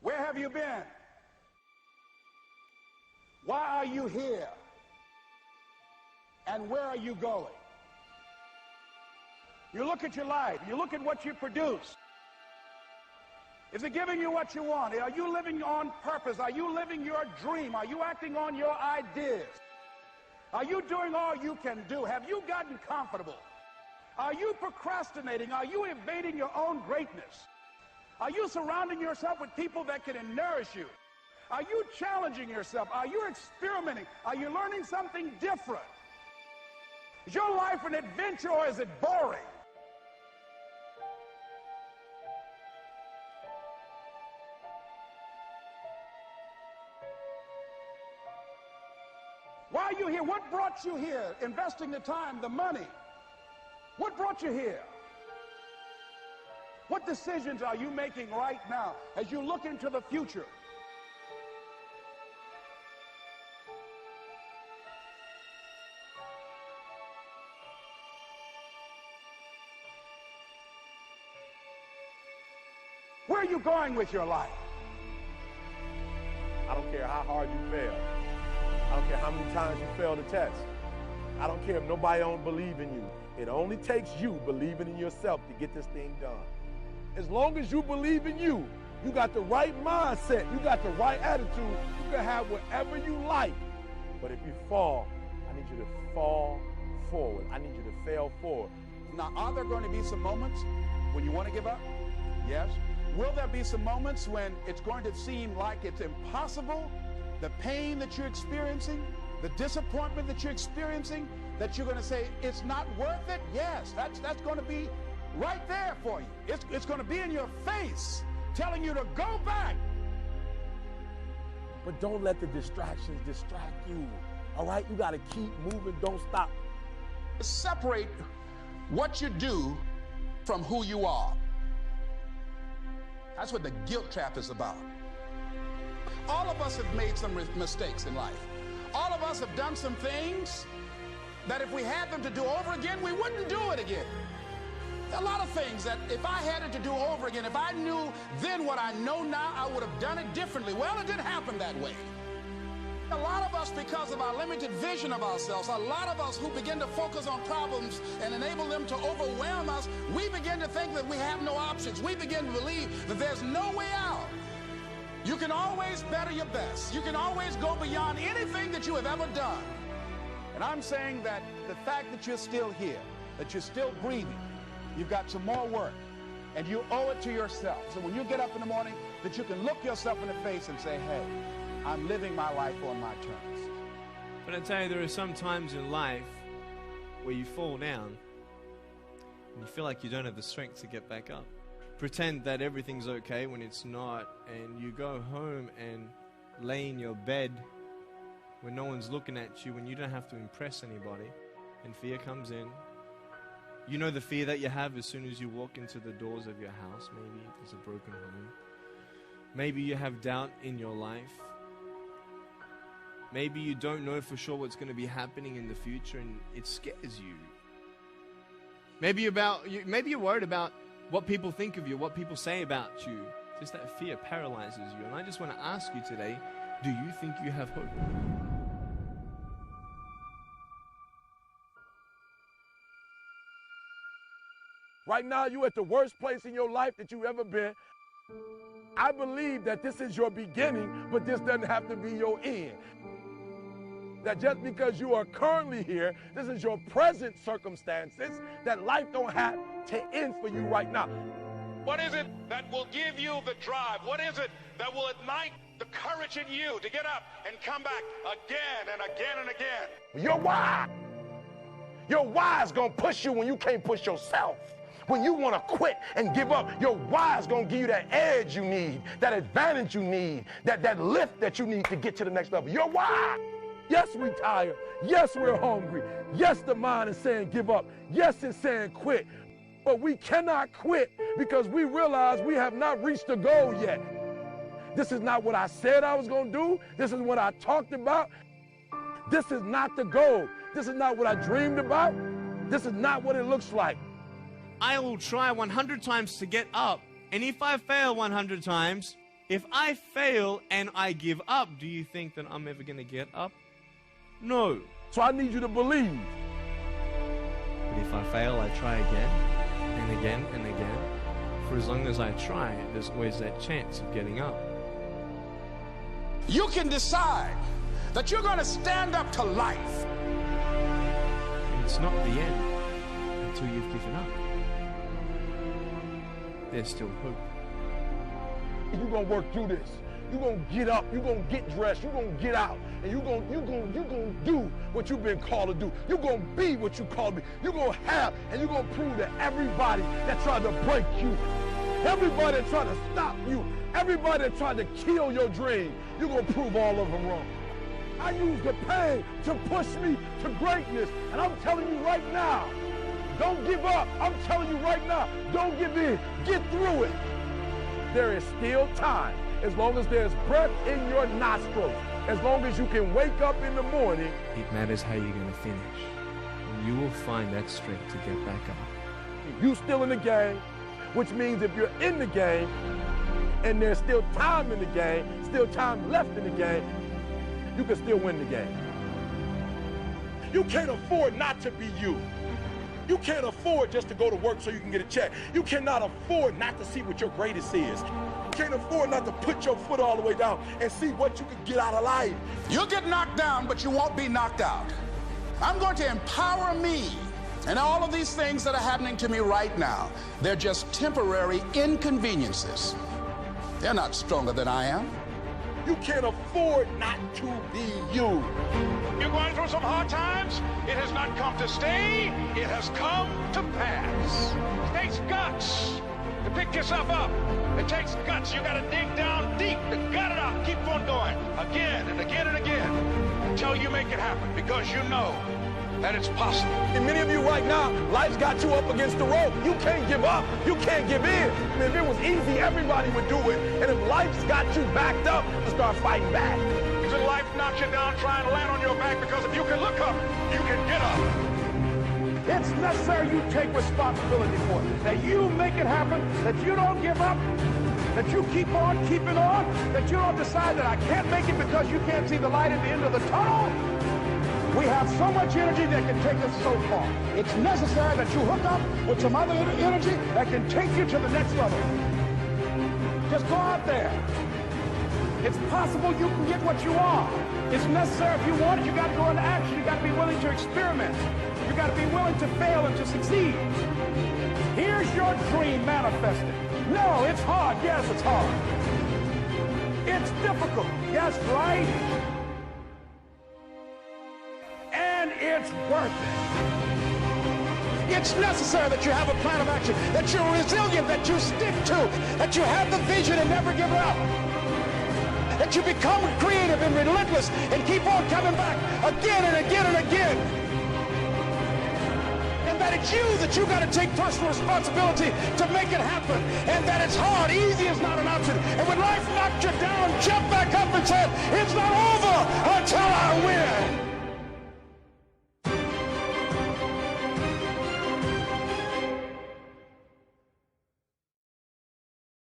Where have you been? Why are you here? And where are you going? You look at your life. You look at what you produce. Is it giving you what you want? Are you living on purpose? Are you living your dream? Are you acting on your ideas? Are you doing all you can do? Have you gotten comfortable? Are you procrastinating? Are you evading your own greatness? Are you surrounding yourself with people that can nourish you? Are you challenging yourself? Are you experimenting? Are you learning something different? Is your life an adventure or is it boring? Why are you here? What brought you here? Investing the time, the money. What brought you here? What decisions are you making right now as you look into the future? Where are you going with your life? I don't care how hard you fail. I don't care how many times you fail the test. I don't care if nobody don't believe in you. It only takes you believing in yourself to get this thing done. As long as you believe in you, you got the right mindset, you got the right attitude, you can have whatever you like. But if you fall, I need you to fall forward. I need you to fail forward. Now, are there going to be some moments when you want to give up? Yes. Will there be some moments when it's going to seem like it's impossible? The pain that you're experiencing, the disappointment that you're experiencing, that you're going to say, it's not worth it? Yes, that's going to be right there for you. It's going to be in your face, telling you to go back. But don't let the distractions distract you. All right? You got to keep moving. Don't stop. Separate what you do from who you are. That's what the guilt trap is about. All of us have made some mistakes in life. All of us have done some things that if we had them to do over again, we wouldn't do it again. There are a lot of things that if I had it to do over again, if I knew then what I know now, I would have done it differently. Well, it didn't happen that way. A lot of us, because of our limited vision of ourselves, a lot of us who begin to focus on problems and enable them to overwhelm us, we begin to think that we have no options. We begin to believe that there's no way out. You can always better your best. You can always go beyond anything that you have ever done. And I'm saying that the fact that you're still here, that you're still breathing, you've got some more work, and you owe it to yourself. So when you get up in the morning, that you can look yourself in the face and say, hey, I'm living my life on my terms. But I tell you, there are some times in life where you fall down and you feel like you don't have the strength to get back up. Pretend that everything's okay when it's not, and you go home and lay in your bed when no one's looking at you, when you don't have to impress anybody, and fear comes in. You know the fear that you have as soon as you walk into the doors of your house. Maybe there's a broken home. Maybe you have doubt in your life. Maybe you don't know for sure what's going to be happening in the future, and it scares you. Maybe you're worried about what people think of you, what people say about you. Just that fear paralyzes you. And I just want to ask you today, do you think you have hope? Right now, you're at the worst place in your life that you've ever been. I believe that this is your beginning, but this doesn't have to be your end. That just because you are currently here, this is your present circumstances, that life don't have to end for you right now. What is it that will give you the drive? What is it that will ignite the courage in you to get up and come back again and again and again? Your why. Your why is going to push you when you can't push yourself. When you want to quit and give up, your why is going to give you that edge you need, that advantage you need, that lift that you need to get to the next level. Your why. Yes, we're tired. Yes, we're hungry. Yes, the mind is saying give up. Yes, it's saying quit. But we cannot quit because we realize we have not reached the goal yet. This is not what I said I was going to do. This is what I talked about. This is not the goal. This is not what I dreamed about. This is not what it looks like. I will try 100 times to get up. And if I fail 100 times, If I fail and I give up, do you think that I'm ever going to get up? No. So I need you to believe. But if I fail, I try again and again and again. For as long as I try, there's always that chance of getting up. You can decide that you're going to stand up to life. And it's not the end until you've given up. There's still hope. You're going to work through this. You're going to get up. You're going to get dressed. You're going to get out. And you're going to do what you've been called to do. You're going to be what you called to be. You're going to have, and you're going to prove to everybody that tried to break you, everybody that tried to stop you, everybody that tried to kill your dream, you're going to prove all of them wrong. I use the pain to push me to greatness. And I'm telling you right now, don't give up. I'm telling you right now, don't give in. Get through it. There is still time. As long as there's breath in your nostrils, as long as you can wake up in the morning. It matters how you're going to finish. And you will find that strength to get back up. You still in the game, which means if you're in the game and there's still time in the game, still time left in the game, you can still win the game. You can't afford not to be you. You can't afford just to go to work so you can get a check. You cannot afford not to see what your greatest is. You can't afford not to put your foot all the way down and see what you can get out of life. You'll get knocked down, but you won't be knocked out. I'm going to empower me. And all of these things that are happening to me right now, they're just temporary inconveniences. They're not stronger than I am. You can't afford not to be you. You're going through some hard times? It has not come to stay. It has come to pass. It takes guts to pick yourself up. It takes guts. You got to dig down deep to gut it out. Keep on going again and again and again until you make it happen, because you know that it's possible. And many of you right now, life's got you up against the rope. You can't give up. You can't give in. I mean, if it was easy, everybody would do it. And if life's got you backed up, you start fighting back. If life knocks you down, try and land on your back, because if you can look up, you can get up. It's necessary you take responsibility for it, that you make it happen, that you don't give up, that you keep on keeping on, that you don't decide that I can't make it because you can't see the light at the end of the tunnel. We have so much energy that can take us so far. It's necessary that you hook up with some other energy that can take you to the next level. Just go out there. It's possible you can get what you want. It's necessary if you want it, you got to go into action. You got to be willing to experiment. You got to be willing to fail and to succeed. Here's your dream manifested. No, it's hard. Yes, it's hard. It's difficult. Yes, right? And it's worth it. It's necessary that you have a plan of action, that you're resilient, that you stick to, that you have the vision and never give up, that you become creative and relentless and keep on coming back again and again and again. And that it's you that you got to take personal responsibility to make it happen. And that it's hard. Easy is not an option. And when life knocks you down, jump back up and say, it's not